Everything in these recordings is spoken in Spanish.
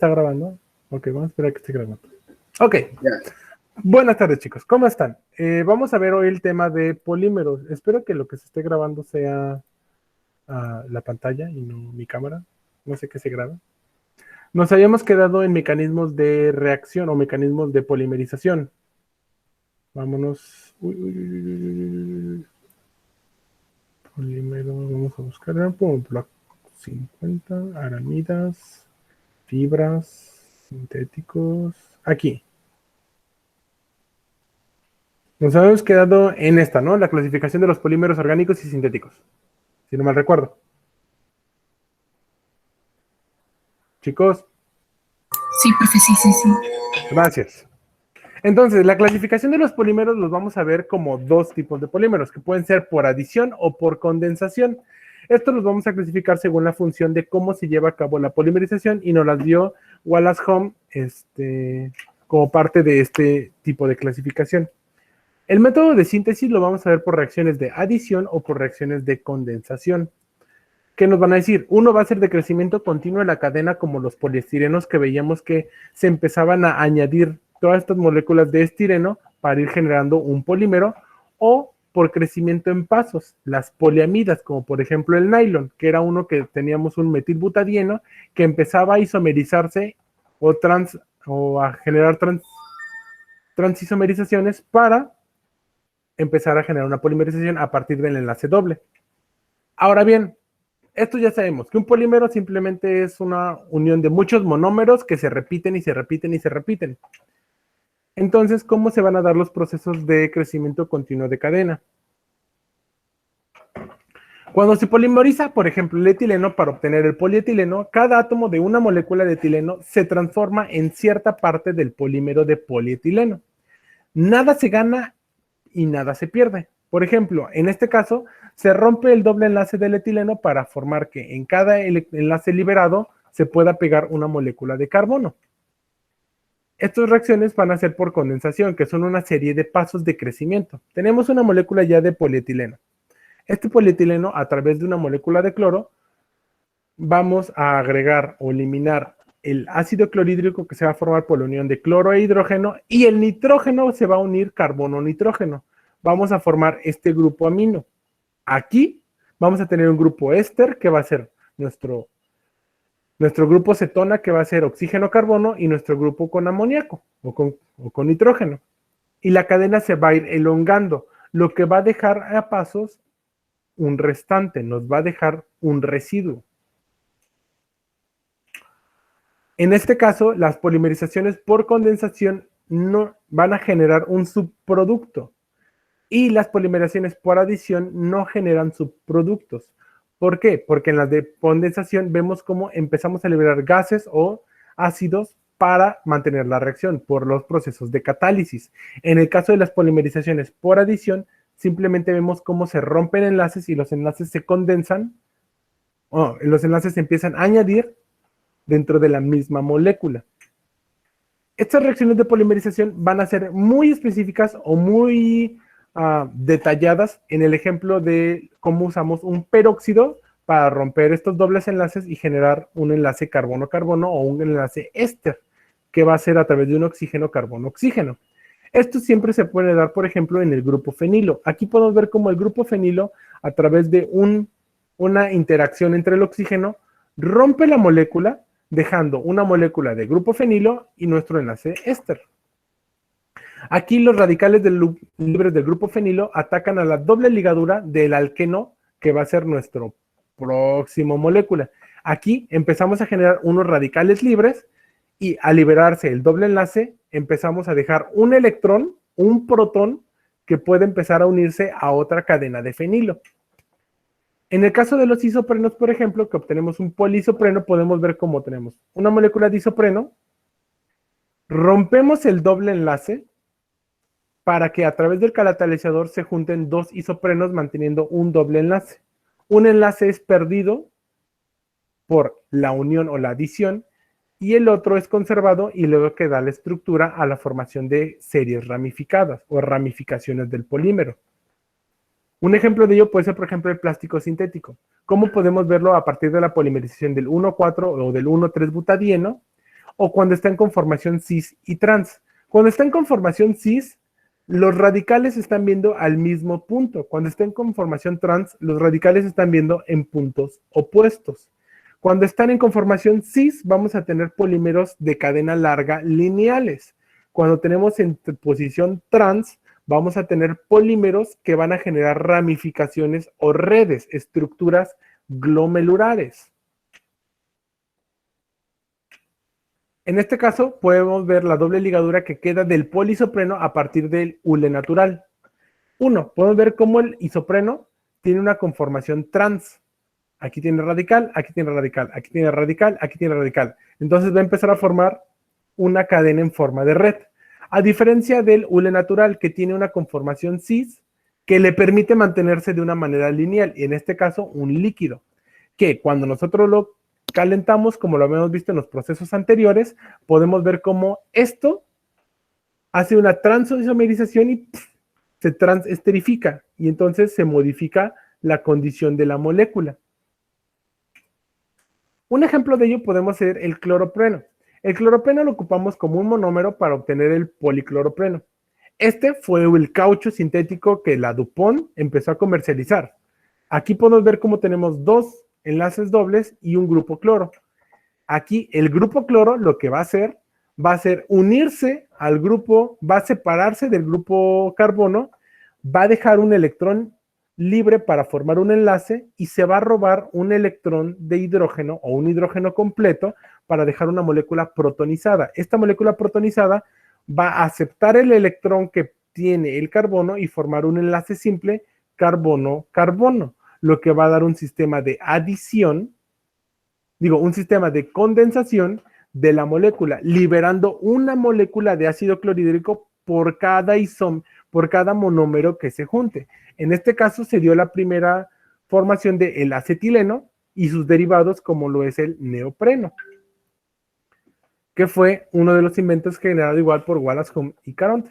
¿Está grabando? Ok, vamos a esperar a que esté grabando. Ok. Ya. Buenas tardes, chicos. ¿Cómo están? Vamos a ver hoy el tema de polímeros. Espero que lo que se esté grabando sea la pantalla y no mi cámara. No sé qué se graba. Nos habíamos quedado en mecanismos de reacción o mecanismos de polimerización. Vámonos. Polímero, vamos a buscar por block 50, aramidas, fibras, sintéticos. Aquí. Nos habíamos quedado en esta, ¿no? La clasificación de los polímeros orgánicos y sintéticos. Si no mal recuerdo. Chicos. Sí, profe, sí. Gracias. Entonces, la clasificación de los polímeros los vamos a ver como dos tipos de polímeros, que pueden ser por adición o por condensación. Estos los vamos a clasificar según la función de cómo se lleva a cabo la polimerización y nos las dio Wallace Home como parte de este tipo de clasificación. El método de síntesis lo vamos a ver por reacciones de adición o por reacciones de condensación. ¿Qué nos van a decir? Uno va a ser de crecimiento continuo de la cadena, como los poliestirenos que veíamos que se empezaban a añadir todas estas moléculas de estireno para ir generando un polímero, o por crecimiento en pasos, las poliamidas, como por ejemplo el nylon, que era uno que teníamos un metilbutadieno que empezaba a isomerizarse o a generar transisomerizaciones para empezar a generar una polimerización a partir del enlace doble. Ahora bien, esto ya sabemos que un polímero simplemente es una unión de muchos monómeros que se repiten y se repiten y se repiten. Entonces, ¿cómo se van a dar los procesos de crecimiento continuo de cadena? Cuando se polimeriza, por ejemplo, el etileno para obtener el polietileno, cada átomo de una molécula de etileno se transforma en cierta parte del polímero de polietileno. Nada se gana y nada se pierde. Por ejemplo, en este caso, se rompe el doble enlace del etileno para formar que en cada enlace liberado se pueda pegar una molécula de carbono. Estas reacciones van a ser por condensación, que son una serie de pasos de crecimiento. Tenemos una molécula ya de polietileno. Este polietileno, a través de una molécula de cloro, vamos a agregar o eliminar el ácido clorhídrico que se va a formar por la unión de cloro e hidrógeno, y el nitrógeno se va a unir carbono-nitrógeno. Vamos a formar este grupo amino. Aquí vamos a tener un grupo éster que va a ser nuestro grupo cetona, que va a ser oxígeno-carbono, y nuestro grupo con amoníaco o con nitrógeno. Y la cadena se va a ir elongando, lo que va a dejar a pasos un restante, nos va a dejar un residuo. En este caso, las polimerizaciones por condensación no van a generar un subproducto, y las polimerizaciones por adición no generan subproductos. ¿Por qué? Porque en las de condensación vemos cómo empezamos a liberar gases o ácidos para mantener la reacción por los procesos de catálisis. En el caso de las polimerizaciones por adición, simplemente vemos cómo se rompen enlaces y los enlaces se condensan, los enlaces se empiezan a añadir dentro de la misma molécula. Estas reacciones de polimerización van a ser muy específicas o muy detalladas en el ejemplo de cómo usamos un peróxido para romper estos dobles enlaces y generar un enlace carbono-carbono o un enlace éster, que va a ser a través de un oxígeno-carbono-oxígeno. Esto siempre se puede dar, por ejemplo, en el grupo fenilo. Aquí podemos ver cómo el grupo fenilo, a través de una interacción entre el oxígeno, rompe la molécula, dejando una molécula de grupo fenilo y nuestro enlace éster. Aquí los radicales libres del grupo fenilo atacan a la doble ligadura del alqueno, que va a ser nuestro próximo molécula. Aquí empezamos a generar unos radicales libres, y al liberarse el doble enlace, empezamos a dejar un electrón, un protón, que puede empezar a unirse a otra cadena de fenilo. En el caso de los isoprenos, por ejemplo, que obtenemos un poliisopreno, podemos ver cómo tenemos una molécula de isopreno, rompemos el doble enlace para que a través del catalizador se junten dos isoprenos manteniendo un doble enlace. Un enlace es perdido por la unión o la adición, y el otro es conservado y luego que da la estructura a la formación de series ramificadas o ramificaciones del polímero. Un ejemplo de ello puede ser, por ejemplo, el plástico sintético. ¿Cómo podemos verlo a partir de la polimerización del 1,4 o del 1,3 butadieno? o cuando está en conformación cis y trans. Cuando está en conformación cis, los radicales están viendo al mismo punto. Cuando está en conformación trans, los radicales están viendo en puntos opuestos. Cuando están en conformación cis, vamos a tener polímeros de cadena larga lineales. Cuando tenemos en posición trans, vamos a tener polímeros que van a generar ramificaciones o redes, estructuras glomerulares. En este caso, podemos ver la doble ligadura que queda del polisopreno a partir del hule natural. Podemos ver cómo el isopreno tiene una conformación trans. Aquí tiene radical, aquí tiene radical, aquí tiene radical, aquí tiene radical. Entonces va a empezar a formar una cadena en forma de red. A diferencia del hule natural, que tiene una conformación cis, que le permite mantenerse de una manera lineal, y en este caso un líquido, que cuando nosotros lo calentamos, como lo habíamos visto en los procesos anteriores, podemos ver cómo esto hace una transisomerización y se transesterifica, y entonces se modifica la condición de la molécula. Un ejemplo de ello podemos ser el cloropreno. El cloropreno lo ocupamos como un monómero para obtener el policloropreno. Este fue el caucho sintético que la DuPont empezó a comercializar. Aquí podemos ver cómo tenemos dos enlaces dobles y un grupo cloro. Aquí el grupo cloro lo que va a hacer unirse al grupo, va a separarse del grupo carbono, va a dejar un electrón libre para formar un enlace y se va a robar un electrón de hidrógeno o un hidrógeno completo para dejar una molécula protonizada. Esta molécula protonizada va a aceptar el electrón que tiene el carbono y formar un enlace simple carbono-carbono, lo que va a dar un sistema de adición, un sistema de condensación de la molécula, liberando una molécula de ácido clorhídrico por cada monómero que se junte. En este caso se dio la primera formación del acetileno y sus derivados, como lo es el neopreno, que fue uno de los inventos generado igual por Wallace Hume y Caronte.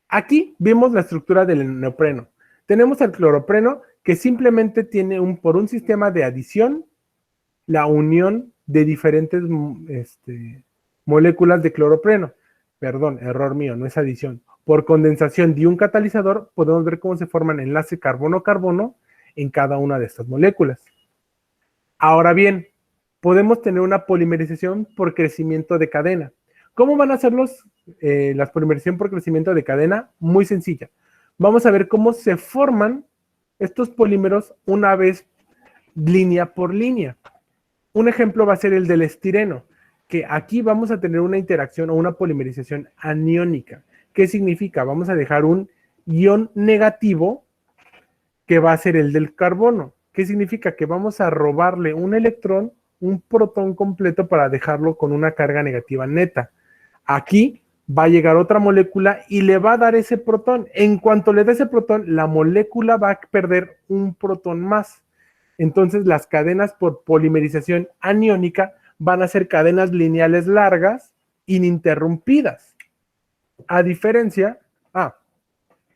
Aquí vimos la estructura del neopreno. Tenemos el cloropreno, que simplemente tiene por un sistema de adición la unión de diferentes moléculas de cloropreno. Perdón, error mío, no es adición. Por condensación de un catalizador, podemos ver cómo se forman enlace carbono-carbono en cada una de estas moléculas. Ahora bien, podemos tener una polimerización por crecimiento de cadena. ¿Cómo van a ser las polimerización por crecimiento de cadena? Muy sencilla. Vamos a ver cómo se forman estos polímeros una vez línea por línea. Un ejemplo va a ser el del estireno, que aquí vamos a tener una interacción o una polimerización aniónica. ¿Qué significa? Vamos a dejar un ion negativo que va a ser el del carbono. ¿Qué significa? Que vamos a robarle un electrón, un protón completo para dejarlo con una carga negativa neta. Aquí va a llegar otra molécula y le va a dar ese protón. En cuanto le dé ese protón, la molécula va a perder un protón más. Entonces las cadenas por polimerización aniónica van a ser cadenas lineales largas, ininterrumpidas, a diferencia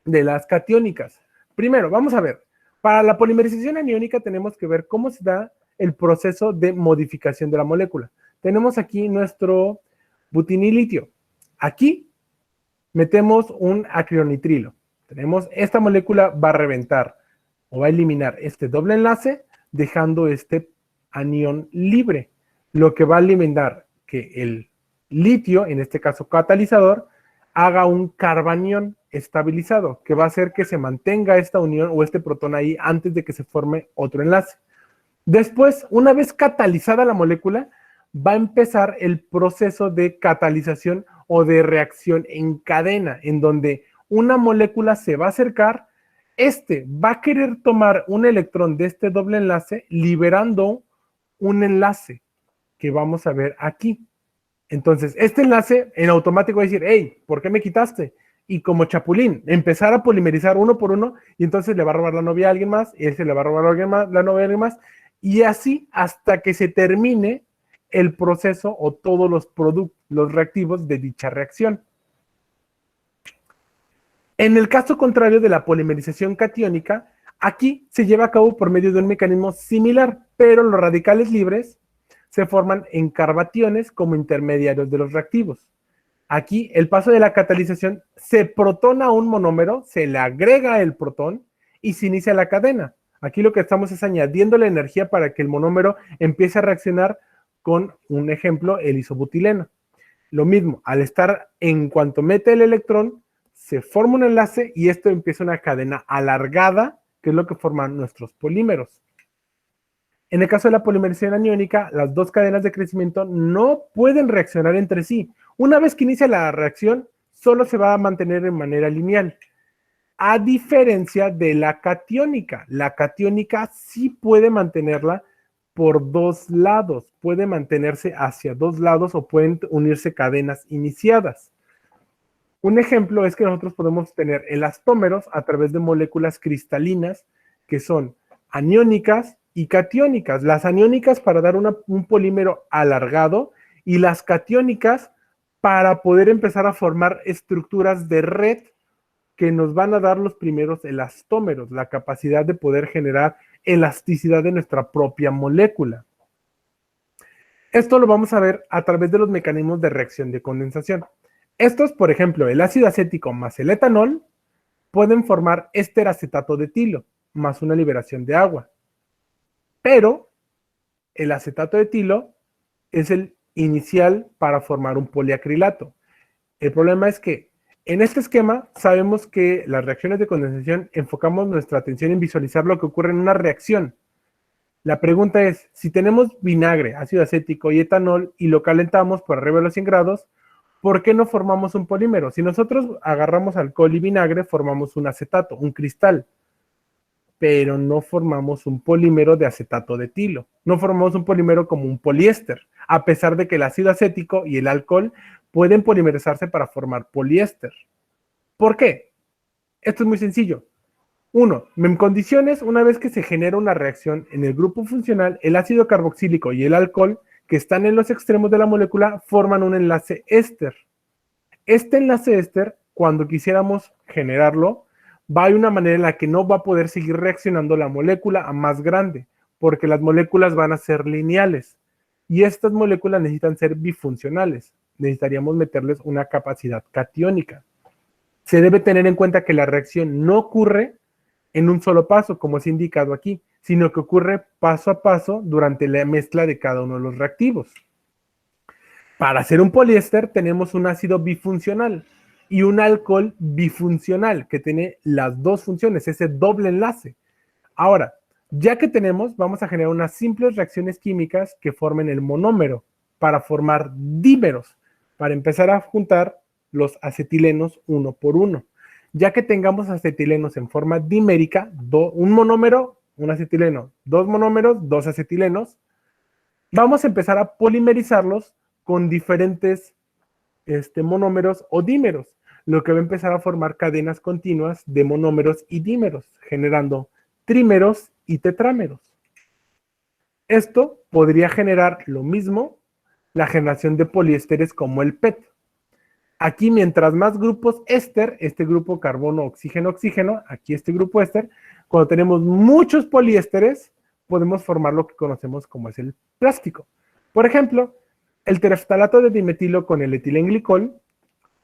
de las catiónicas. Primero, vamos a ver, para la polimerización aniónica tenemos que ver cómo se da el proceso de modificación de la molécula. Tenemos aquí nuestro butinilitio. Aquí metemos un acrionitrilo. Tenemos esta molécula, va a reventar o va a eliminar este doble enlace, dejando este anión libre, lo que va a eliminar que el litio, en este caso catalizador, haga un carbanión estabilizado, que va a hacer que se mantenga esta unión o este protón ahí antes de que se forme otro enlace. Después, una vez catalizada la molécula, va a empezar el proceso de catalización o de reacción en cadena, en donde una molécula se va a acercar, va a querer tomar un electrón de este doble enlace, liberando un enlace que vamos a ver aquí. Entonces, este enlace en automático va a decir, hey, ¿por qué me quitaste? Y como chapulín, empezar a polimerizar uno por uno, y entonces le va a robar la novia a alguien más, y ese le va a robar la novia a alguien más, y así hasta que se termine el proceso o todos los reactivos de dicha reacción. En el caso contrario de la polimerización catiónica, aquí se lleva a cabo por medio de un mecanismo similar, pero los radicales libres se forman en carbationes como intermediarios de los reactivos. Aquí, el paso de la catalización, se protona un monómero, se le agrega el protón y se inicia la cadena. Aquí lo que estamos es añadiendo la energía para que el monómero empiece a reaccionar con, un ejemplo, el isobutileno. Lo mismo, al estar, en cuanto mete el electrón, se forma un enlace y esto empieza una cadena alargada, que es lo que forman nuestros polímeros. En el caso de la polimerización aniónica, las dos cadenas de crecimiento no pueden reaccionar entre sí. Una vez que inicia la reacción, solo se va a mantener en manera lineal. A diferencia de la catiónica. La catiónica sí puede mantenerla por dos lados. Puede mantenerse hacia dos lados o pueden unirse cadenas iniciadas. Un ejemplo es que nosotros podemos tener elastómeros a través de moléculas cristalinas que son aniónicas y catiónicas. Las aniónicas para dar un polímero alargado y las catiónicas para poder empezar a formar estructuras de red que nos van a dar los primeros elastómeros, la capacidad de poder generar elasticidad de nuestra propia molécula. Esto lo vamos a ver a través de los mecanismos de reacción de condensación. Estos, por ejemplo, el ácido acético más el etanol, pueden formar esteracetato de etilo, más una liberación de agua. Pero el acetato de etilo es el inicial para formar un poliacrilato. El problema es que en este esquema sabemos que las reacciones de condensación enfocamos nuestra atención en visualizar lo que ocurre en una reacción. La pregunta es, si tenemos vinagre, ácido acético y etanol y lo calentamos por arriba de los 100 grados, ¿por qué no formamos un polímero? Si nosotros agarramos alcohol y vinagre, formamos un acetato, un cristal, pero no formamos un polímero de acetato de etilo. No formamos un polímero como un poliéster, a pesar de que el ácido acético y el alcohol pueden polimerizarse para formar poliéster. ¿Por qué? Esto es muy sencillo. Uno, en condiciones, una vez que se genera una reacción en el grupo funcional, el ácido carboxílico y el alcohol, que están en los extremos de la molécula, forman un enlace éster. Este enlace éster, cuando quisiéramos generarlo, va a haber una manera en la que no va a poder seguir reaccionando la molécula a más grande, porque las moléculas van a ser lineales. Y estas moléculas necesitan ser bifuncionales. Necesitaríamos meterles una capacidad catiónica. Se debe tener en cuenta que la reacción no ocurre en un solo paso, como es indicado aquí, sino que ocurre paso a paso durante la mezcla de cada uno de los reactivos. Para hacer un poliéster tenemos un ácido bifuncional y un alcohol bifuncional que tiene las dos funciones, ese doble enlace. Ahora, ya que tenemos, vamos a generar unas simples reacciones químicas que formen el monómero para formar dímeros, para empezar a juntar los acetilenos uno por uno. Ya que tengamos acetilenos en forma dimérica, un monómero, un acetileno, dos monómeros, dos acetilenos, vamos a empezar a polimerizarlos con diferentes monómeros o dímeros, lo que va a empezar a formar cadenas continuas de monómeros y dímeros, generando trímeros y tetrámeros. Esto podría generar lo mismo, la generación de poliésteres como el PET. Aquí, mientras más grupos éster, este grupo carbono, oxígeno, oxígeno, aquí este grupo éster, cuando tenemos muchos poliésteres, podemos formar lo que conocemos como es el plástico. Por ejemplo, el tereftalato de dimetilo con el etilenglicol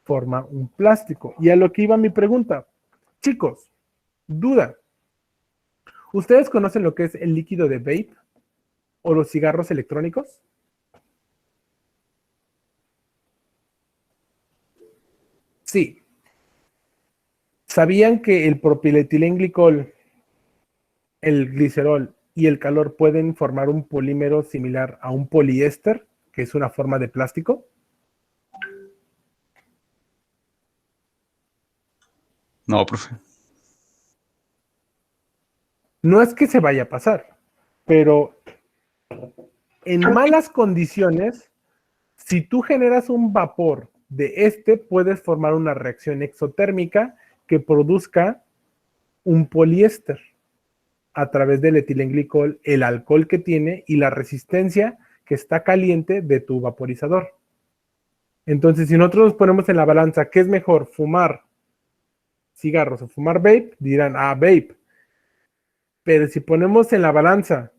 forma un plástico. Y a lo que iba mi pregunta, chicos, duda, ¿ustedes conocen lo que es el líquido de vape o los cigarros electrónicos? Sí. ¿Sabían que el propietilenglicol, el glicerol y el calor pueden formar un polímero similar a un poliéster, que es una forma de plástico? No, profe. No es que se vaya a pasar, pero en malas condiciones, si tú generas un vapor de puedes formar una reacción exotérmica que produzca un poliéster a través del etilenglicol, el alcohol que tiene y la resistencia que está caliente de tu vaporizador. Entonces, si nosotros nos ponemos en la balanza, ¿qué es mejor, fumar cigarros o fumar vape? Dirán, vape. Pero si ponemos en la balanza,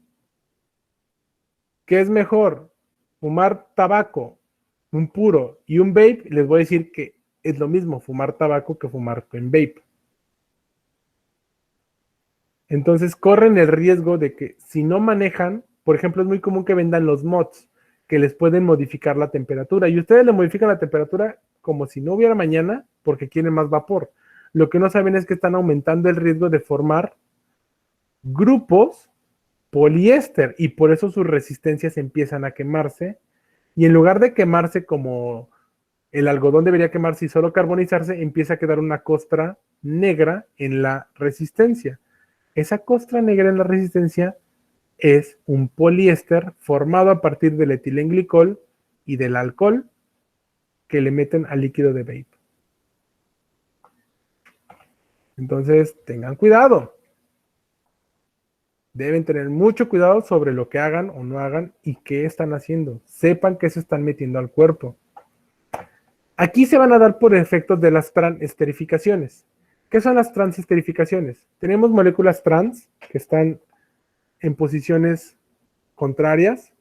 ¿qué es mejor, fumar tabaco, un puro y un vape, les voy a decir que es lo mismo fumar tabaco que fumar en vape. Entonces corren el riesgo de que si no manejan, por ejemplo, es muy común que vendan los mods que les pueden modificar la temperatura y ustedes le modifican la temperatura como si no hubiera mañana porque quieren más vapor. Lo que no saben es que están aumentando el riesgo de formar grupos poliéster y por eso sus resistencias empiezan a quemarse y en lugar de quemarse como el algodón debería quemarse y solo carbonizarse, empieza a quedar una costra negra en la resistencia. Esa costra negra en la resistencia es un poliéster formado a partir del etilenglicol y del alcohol que le meten al líquido de vape. Entonces, tengan cuidado. Deben tener mucho cuidado sobre lo que hagan o no hagan y qué están haciendo. Sepan qué se están metiendo al cuerpo. Aquí se van a dar por efectos de las transesterificaciones. ¿Qué son las transesterificaciones? Tenemos moléculas trans que están en posiciones contrarias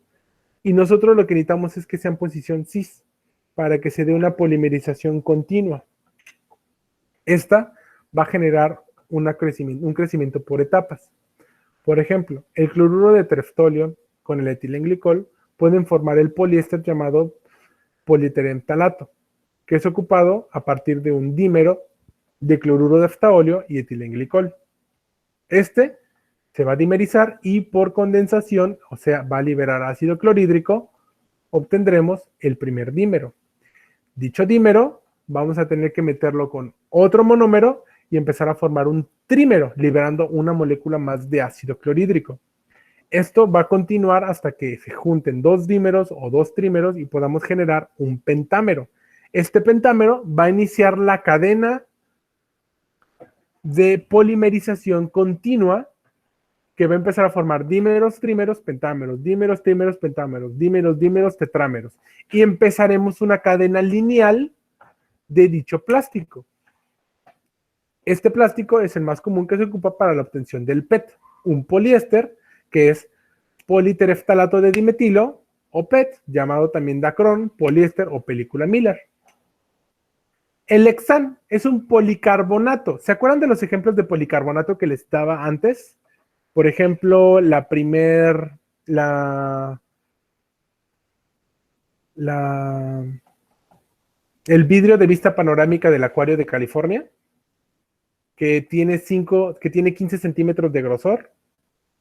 y nosotros lo que necesitamos es que sean posición cis para que se dé una polimerización continua. Esta va a generar un crecimiento por etapas. Por ejemplo, el cloruro de tereftolio con el etilenglicol pueden formar el poliéster llamado polieteremtalato, que es ocupado a partir de un dímero de cloruro de ftaolio y etilenglicol. Este se va a dimerizar y por condensación, o sea, va a liberar ácido clorhídrico, obtendremos el primer dímero. Dicho dímero, vamos a tener que meterlo con otro monómero y empezar a formar un trímero, liberando una molécula más de ácido clorhídrico. Esto va a continuar hasta que se junten dos dímeros o dos trímeros y podamos generar un pentámero. Este pentámero va a iniciar la cadena de polimerización continua que va a empezar a formar dímeros, trímeros, pentámeros, dímeros, trímeros, pentámeros, dímeros, dímeros, tetrámeros. Y empezaremos una cadena lineal de dicho plástico. Este plástico es el más común que se ocupa para la obtención del PET, un poliéster que es politereftalato de dimetilo o PET, llamado también dacrón, poliéster o película Miller. El hexán es un policarbonato. ¿Se acuerdan de los ejemplos de policarbonato que les daba antes? Por ejemplo, el vidrio de vista panorámica del acuario de California, que tiene 15 centímetros de grosor,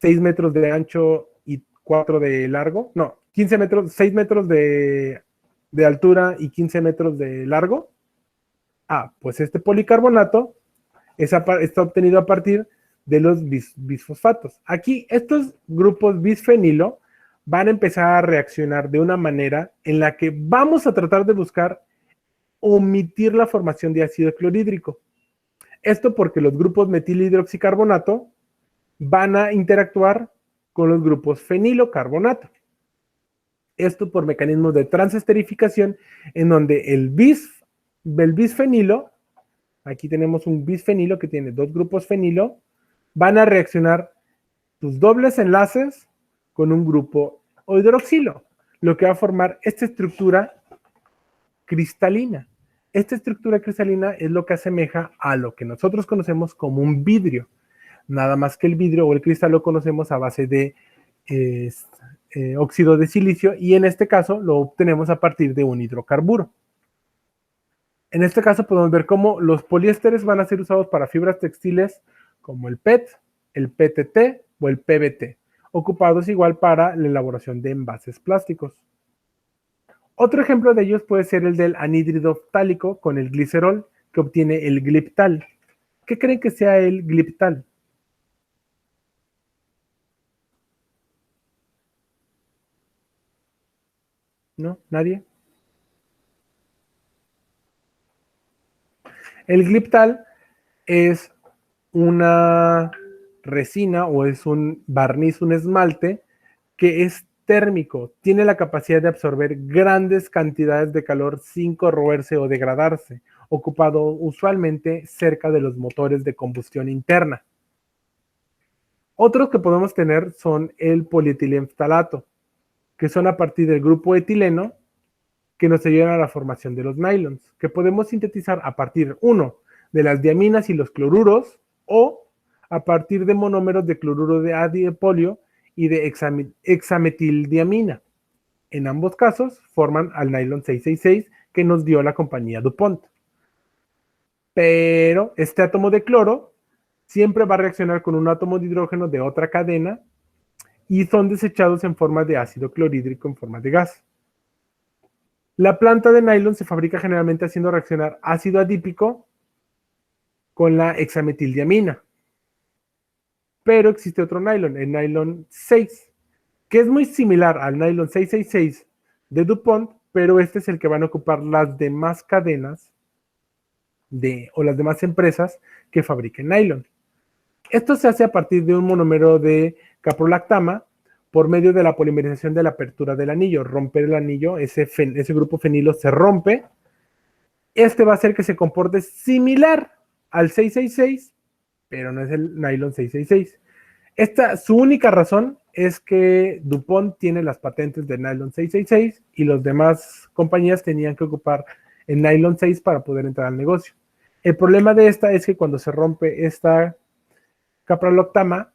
6 metros de ancho y 4 de largo. No, 15 metros, 6 metros de altura y 15 metros de largo. Pues este policarbonato está obtenido a partir de los bisfosfatos. Aquí estos grupos bisfenilo van a empezar a reaccionar de una manera en la que vamos a tratar de buscar omitir la formación de ácido clorhídrico. Esto porque los grupos metilhidroxicarbonato van a interactuar con los grupos fenilocarbonato. Esto por mecanismos de transesterificación en donde el bisfenilo, aquí tenemos un bisfenilo que tiene dos grupos fenilo, van a reaccionar sus dobles enlaces con un grupo hidroxilo, lo que va a formar esta estructura cristalina. Esta estructura cristalina es lo que asemeja a lo que nosotros conocemos como un vidrio. Nada más que el vidrio o el cristal lo conocemos a base de óxido de silicio y en este caso lo obtenemos a partir de un hidrocarburo. En este caso podemos ver cómo los poliésteres van a ser usados para fibras textiles como el PET, el PTT o el PBT, ocupados igual para la elaboración de envases plásticos. Otro ejemplo de ellos puede ser el del anhídrido ftálico con el glicerol, que obtiene el gliptal. ¿Qué creen que sea el gliptal? ¿No? ¿Nadie? El gliptal es una resina o es un barniz, un esmalte que es térmico, tiene la capacidad de absorber grandes cantidades de calor sin corroerse o degradarse, ocupado usualmente cerca de los motores de combustión interna. Otros que podemos tener son el polietilengftalato, que son a partir del grupo etileno, que nos ayudan a la formación de los nylons, que podemos sintetizar a partir, uno, de las diaminas y los cloruros, o a partir de monómeros de cloruro de adipolio y de hexametildiamina. En ambos casos forman al nylon 666 que nos dio la compañía DuPont. Pero este átomo de cloro siempre va a reaccionar con un átomo de hidrógeno de otra cadena y son desechados en forma de ácido clorhídrico en forma de gas. La planta de nylon se fabrica generalmente haciendo reaccionar ácido adípico con la hexametildiamina. Pero existe otro nylon, el nylon 6, que es muy similar al nylon 666 de DuPont, pero este es el que van a ocupar las demás cadenas o las demás empresas que fabriquen nylon. Esto se hace a partir de un monómero de caprolactama por medio de la polimerización de la apertura del anillo. Romper el anillo, ese grupo fenilo se rompe. Este va a hacer que se comporte similar al 666, pero no es el nylon 666. Su única razón es que DuPont tiene las patentes del nylon 666 y las demás compañías tenían que ocupar el nylon 6 para poder entrar al negocio. El problema de esta es que cuando se rompe esta caprolactama,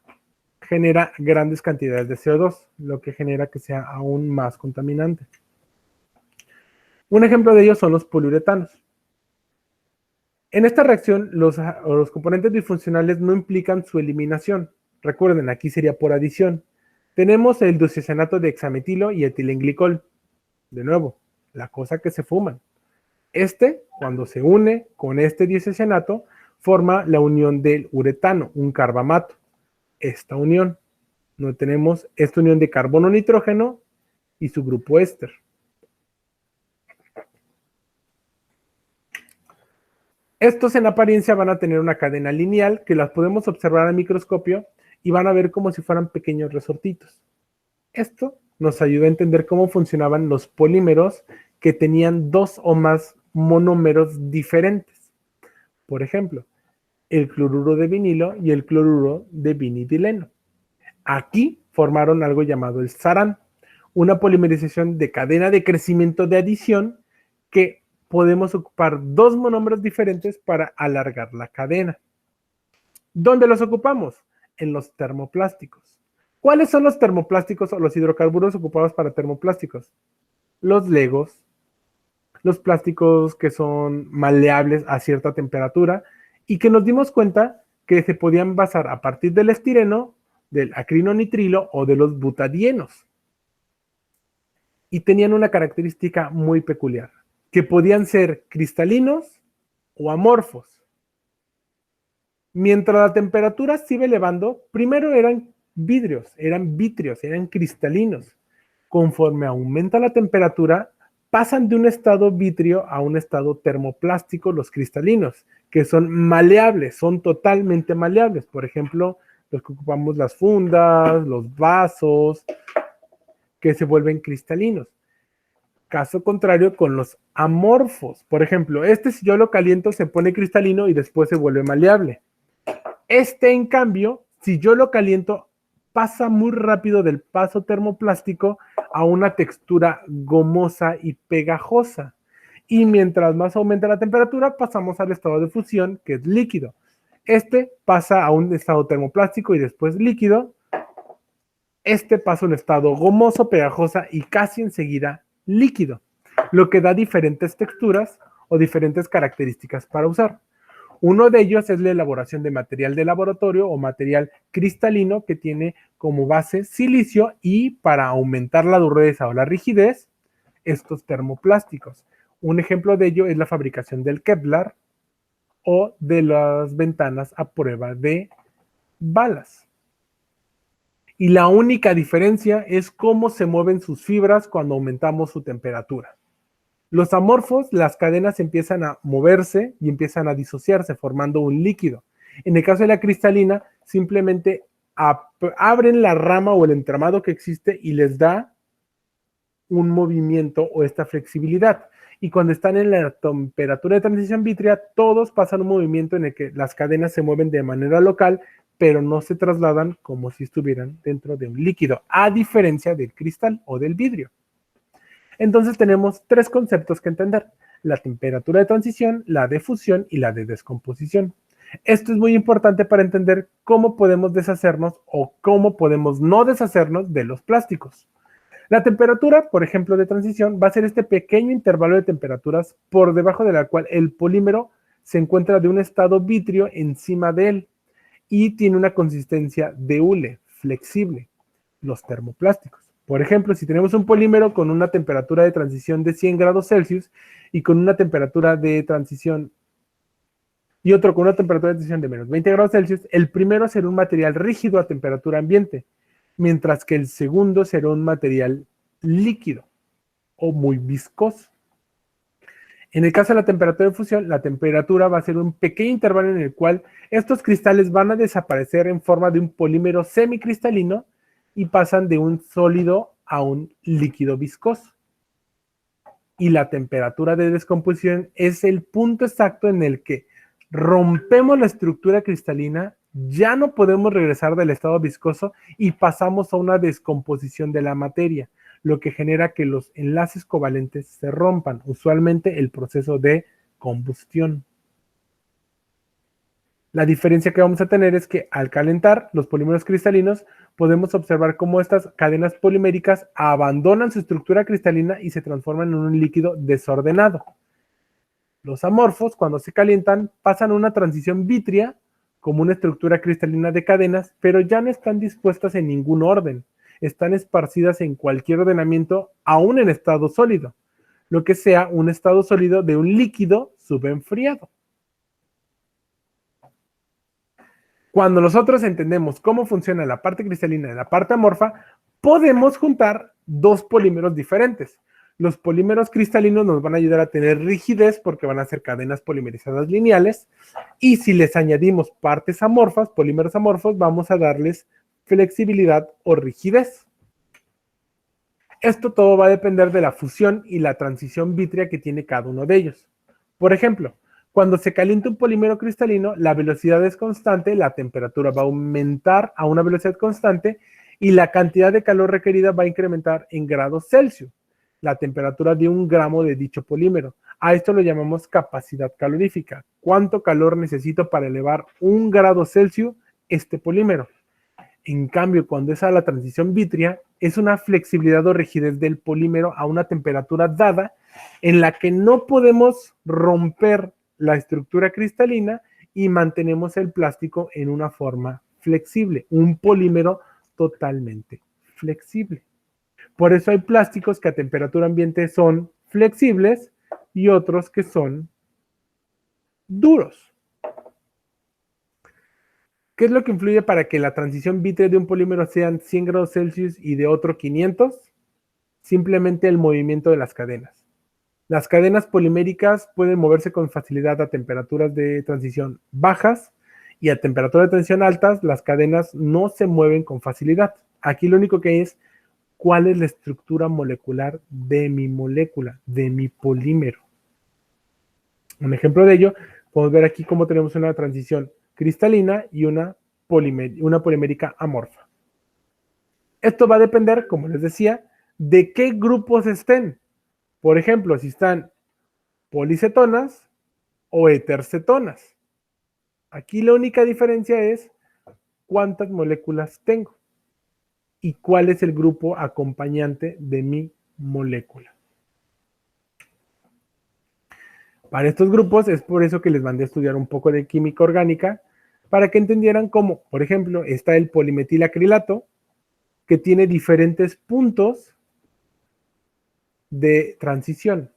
genera grandes cantidades de CO2, lo que genera que sea aún más contaminante. Un ejemplo de ello son los poliuretanos. En esta reacción, los componentes disfuncionales no implican su eliminación. Recuerden, aquí sería por adición. Tenemos el diosocianato de hexametilo y etilenglicol. De nuevo, la cosa que se fuman. Cuando se une con este diosocianato, forma la unión del uretano, un carbamato. Esta unión, no tenemos esta unión de carbono-nitrógeno y su grupo éster. Estos en apariencia van a tener una cadena lineal que las podemos observar al microscopio y van a ver como si fueran pequeños resortitos. Esto nos ayuda a entender cómo funcionaban los polímeros que tenían dos o más monómeros diferentes. Por ejemplo, el cloruro de vinilo y el cloruro de vinidileno. Aquí formaron algo llamado el SARAN, una polimerización de cadena de crecimiento de adición que podemos ocupar dos monómeros diferentes para alargar la cadena. ¿Dónde los ocupamos? En los termoplásticos. ¿Cuáles son los termoplásticos o los hidrocarburos ocupados para termoplásticos? Los legos, los plásticos que son maleables a cierta temperatura y que nos dimos cuenta que se podían basar a partir del estireno, del acrinonitrilo o de los butadienos. Y tenían una característica muy peculiar, que podían ser cristalinos o amorfos. Mientras la temperatura se iba elevando, primero eran vidrios, eran vítreos, eran cristalinos. Conforme aumenta la temperatura, pasan de un estado vítreo a un estado termoplástico los cristalinos, que son maleables, son totalmente maleables. Por ejemplo, los que ocupamos las fundas, los vasos, que se vuelven cristalinos. Caso contrario con los amorfos. Por ejemplo, si yo lo caliento se pone cristalino y después se vuelve maleable. En cambio, si yo lo caliento, pasa muy rápido del paso termoplástico a una textura gomosa y pegajosa. Y mientras más aumenta la temperatura, pasamos al estado de fusión, que es líquido. Pasa a un estado termoplástico y después líquido. Pasa a un estado gomoso, pegajosa y casi enseguida líquido, lo que da diferentes texturas o diferentes características para usar. Uno de ellos es la elaboración de material de laboratorio o material cristalino que tiene como base silicio y para aumentar la dureza o la rigidez, estos termoplásticos. Un ejemplo de ello es la fabricación del Kevlar o de las ventanas a prueba de balas. Y la única diferencia es cómo se mueven sus fibras cuando aumentamos su temperatura. Los amorfos, las cadenas empiezan a moverse y empiezan a disociarse formando un líquido. En el caso de la cristalina, simplemente abren la rama o el entramado que existe y les da un movimiento o esta flexibilidad. Y cuando están en la temperatura de transición vítrea, todos pasan un movimiento en el que las cadenas se mueven de manera local, pero no se trasladan como si estuvieran dentro de un líquido, a diferencia del cristal o del vidrio. Entonces tenemos tres conceptos que entender: la temperatura de transición, la de fusión y la de descomposición. Esto es muy importante para entender cómo podemos deshacernos o cómo podemos no deshacernos de los plásticos. La temperatura, por ejemplo, de transición va a ser este pequeño intervalo de temperaturas por debajo de la cual el polímero se encuentra de un estado vítreo encima de él y tiene una consistencia de hule, flexible, los termoplásticos. Por ejemplo, si tenemos un polímero con una temperatura de transición de 100 grados Celsius y con una temperatura de transición y otro con una temperatura de transición de menos 20 grados Celsius, el primero será un material rígido a temperatura ambiente, mientras que el segundo será un material líquido o muy viscoso. En el caso de la temperatura de fusión, la temperatura va a ser un pequeño intervalo en el cual estos cristales van a desaparecer en forma de un polímero semicristalino y pasan de un sólido a un líquido viscoso. Y la temperatura de descomposición es el punto exacto en el que rompemos la estructura cristalina, ya no podemos regresar del estado viscoso y pasamos a una descomposición de la materia, lo que genera que los enlaces covalentes se rompan, usualmente el proceso de combustión. La diferencia que vamos a tener es que al calentar los polímeros cristalinos podemos observar cómo estas cadenas poliméricas abandonan su estructura cristalina y se transforman en un líquido desordenado. Los amorfos, cuando se calientan, pasan a una transición vítrea como una estructura cristalina de cadenas, pero ya no están dispuestas en ningún orden. Están esparcidas en cualquier ordenamiento, aún en estado sólido, lo que sea un estado sólido de un líquido subenfriado. Cuando nosotros entendemos cómo funciona la parte cristalina y la parte amorfa, podemos juntar dos polímeros diferentes. Los polímeros cristalinos nos van a ayudar a tener rigidez porque van a ser cadenas polimerizadas lineales, y si les añadimos partes amorfas, polímeros amorfos, vamos a darles flexibilidad o rigidez. Esto todo va a depender de la fusión y la transición vítrea que tiene cada uno de ellos. Por ejemplo, cuando se calienta un polímero cristalino, la velocidad es constante, la temperatura va a aumentar a una velocidad constante y la cantidad de calor requerida va a incrementar en grados Celsius, la temperatura de 1 gramo de dicho polímero. A esto lo llamamos capacidad calorífica. ¿Cuánto calor necesito para elevar 1 grado Celsius este polímero? En cambio, cuando es a la transición vítrea, es una flexibilidad o rigidez del polímero a una temperatura dada en la que no podemos romper la estructura cristalina y mantenemos el plástico en una forma flexible, un polímero totalmente flexible. Por eso hay plásticos que a temperatura ambiente son flexibles y otros que son duros. ¿Qué es lo que influye para que la transición vítrea de un polímero sean 100 grados Celsius y de otro 500? Simplemente el movimiento de las cadenas. Las cadenas poliméricas pueden moverse con facilidad a temperaturas de transición bajas y a temperaturas de transición altas las cadenas no se mueven con facilidad. Aquí lo único que es cuál es la estructura molecular de mi molécula, de mi polímero. Un ejemplo de ello, podemos ver aquí cómo tenemos una transición cristalina y una polimérica amorfa. Esto va a depender, como les decía, de qué grupos estén. Por ejemplo, si están policetonas o etercetonas. Aquí la única diferencia es cuántas moléculas tengo y cuál es el grupo acompañante de mi molécula. Para estos grupos es por eso que les mandé a estudiar un poco de química orgánica para que entendieran cómo, por ejemplo, está el polimetilacrilato que tiene diferentes puntos de transición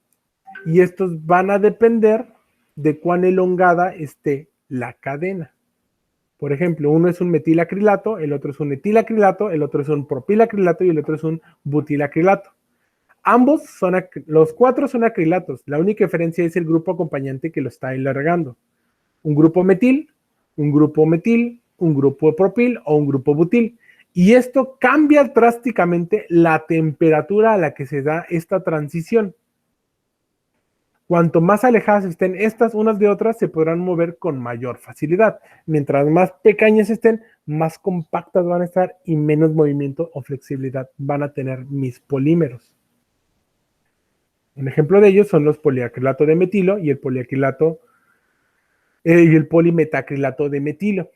y estos van a depender de cuán elongada esté la cadena. Por ejemplo, uno es un metilacrilato, el otro es un etilacrilato, el otro es un propilacrilato y el otro es un butilacrilato. Ambos los cuatro son acrilatos, la única diferencia es el grupo acompañante que lo está alargando. Un grupo metil, un grupo metil, un grupo propil o un grupo butil. Y esto cambia drásticamente la temperatura a la que se da esta transición. Cuanto más alejadas estén estas unas de otras, se podrán mover con mayor facilidad. Mientras más pequeñas estén, más compactas van a estar y menos movimiento o flexibilidad van a tener mis polímeros. Un ejemplo de ellos son los poliacrilato de metilo y el polimetacrilato de metilo.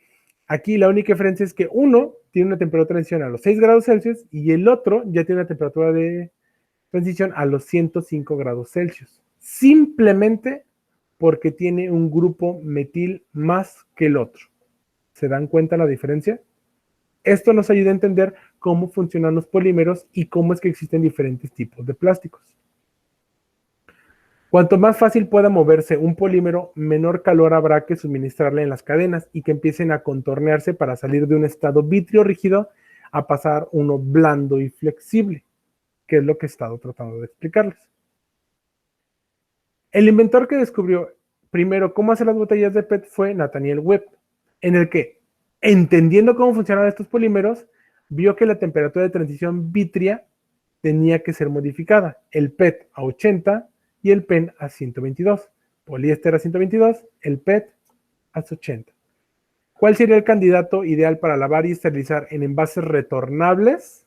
Aquí la única diferencia es que uno tiene una temperatura de transición a los 6 grados Celsius y el otro ya tiene una temperatura de transición a los 105 grados Celsius. Simplemente porque tiene un grupo metil más que el otro. ¿Se dan cuenta la diferencia? Esto nos ayuda a entender cómo funcionan los polímeros y cómo es que existen diferentes tipos de plásticos. Cuanto más fácil pueda moverse un polímero, menor calor habrá que suministrarle en las cadenas y que empiecen a contornearse para salir de un estado vítreo rígido a pasar uno blando y flexible, que es lo que he estado tratando de explicarles. El inventor que descubrió primero cómo hacer las botellas de PET fue Nathaniel Webb, en el que, entendiendo cómo funcionaban estos polímeros, vio que la temperatura de transición vítrea tenía que ser modificada, el PET a 80 y el PEN a 122, poliéster a 122, el PET a 80. ¿Cuál sería el candidato ideal para lavar y esterilizar en envases retornables?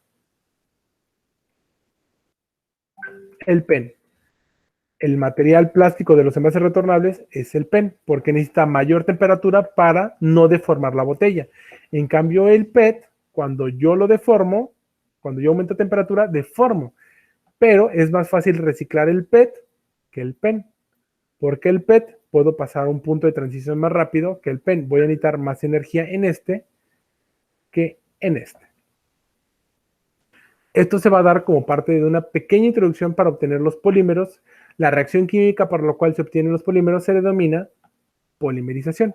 El PEN. El material plástico de los envases retornables es el PEN, porque necesita mayor temperatura para no deformar la botella. En cambio, el PET, cuando yo lo deformo, cuando yo aumento temperatura, deformo. Pero es más fácil reciclar el PET que el PEN. Porque el PET puedo pasar a un punto de transición más rápido que el PEN. Voy a necesitar más energía en este que en este. Esto se va a dar como parte de una pequeña introducción para obtener los polímeros. La reacción química por la cual se obtienen los polímeros se denomina polimerización.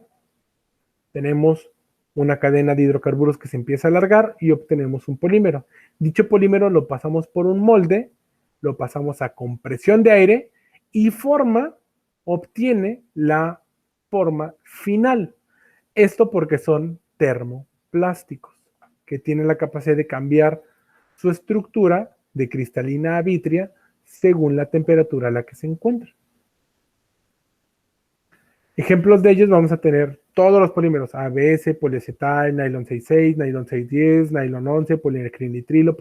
Tenemos una cadena de hidrocarburos que se empieza a alargar y obtenemos un polímero. Dicho polímero lo pasamos por un molde, lo pasamos a compresión de aire y obtiene la forma final. Esto porque son termoplásticos, que tienen la capacidad de cambiar su estructura de cristalina a vítrea según la temperatura a la que se encuentra. Ejemplos de ellos vamos a tener todos los polímeros: ABS, poliacetal, nylon 66, nylon 610, nylon 11, poliacrilitrilo,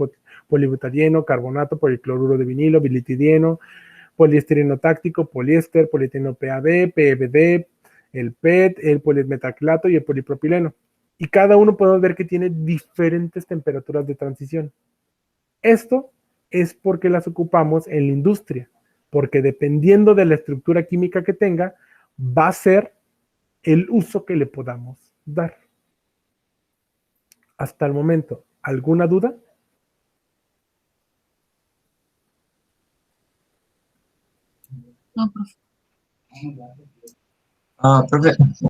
polibutadieno, carbonato, policloruro de vinilo, bilitidieno, poliestireno táctico, poliéster, polietileno PAB, PEBD, el PET, el polimetaclato y el polipropileno. Y cada uno podemos ver que tiene diferentes temperaturas de transición. Esto es porque las ocupamos en la industria, porque dependiendo de la estructura química que tenga, va a ser el uso que le podamos dar. Hasta el momento, ¿alguna duda? No, profe. Profe,